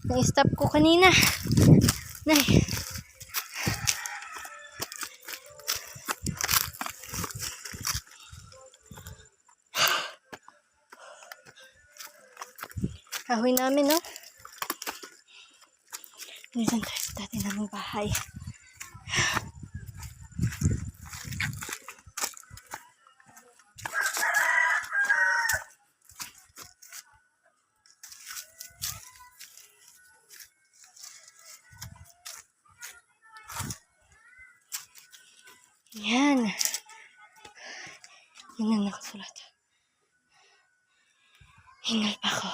Na-stop ko kanina. Nay. Kahoy namin, no? Nisan tayo sa dati naming bahay. Yan. Yan ang nakasulat. Hingal pa ako.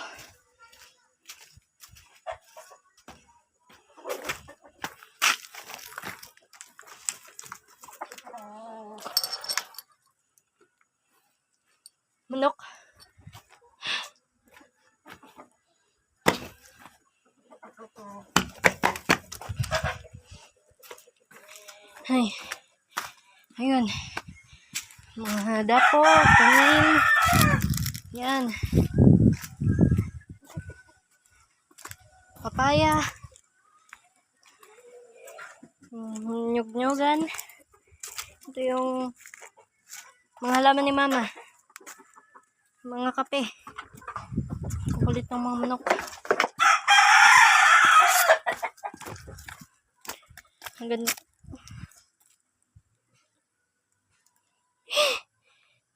Manok. Ay. Ayun. Mga dapo, tanim. Yan. Papaya. Nyug-nyugan. Ito yung mga halaman ni mama. Mga kape. Kukulit ng mga manok. Ang ganda.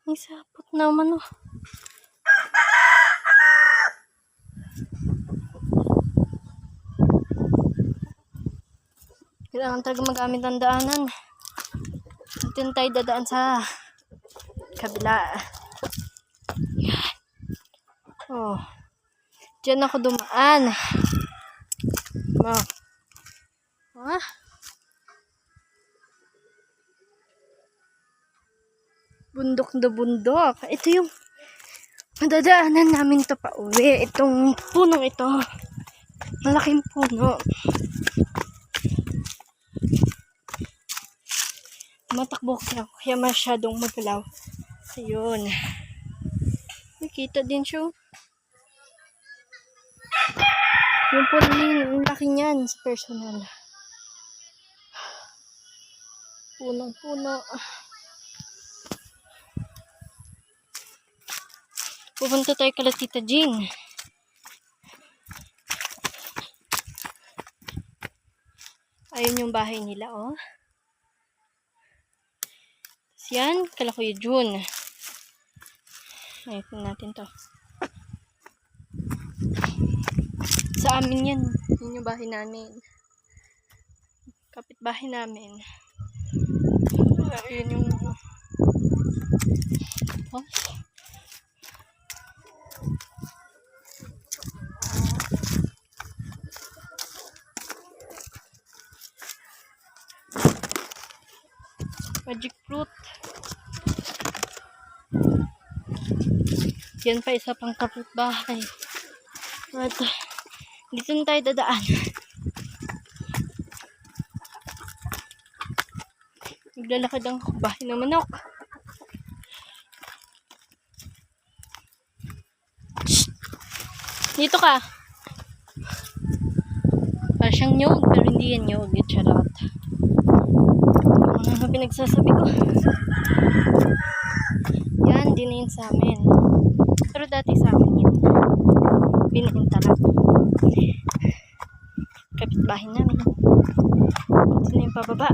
Ang sapot naman, oh. Kailangan talaga magamit ang daanan. Dito tayo dadaan sa kabila. Yan. Oh. Diyan ako dumaan. Oh. Ah. Bundok na bundok. Ito yung madadaanan namin to pa uwi. Itong punong ito. Malaking puno. Matakbo kaya masyadong magalaw. Ayun. Nakita din siya. Yung puno yung laki niyan sa personal. Punong-puno. Pupunta tayo kala Tita Jean. Ayun yung bahay nila, oh. Tapos yan, kala Kuya June. Ayun natin to. Sa amin yan. Yun yung bahay namin. Kapit bahay namin. Ayun yung... Oh. Magic fruit. Yan pa isa pang kapitbahay. At dito na tayo dadaan. Naglalakad ang bahay ng manok. Shhh! Dito ka. Parang siyang nyog, pero hindi yan nyog. Charot. Ano pinagsasabi ko? Yan, din yun sa amin. Pero dati sa amin yun. Binintara. Kapitbahay namin. Ito na yung pababa.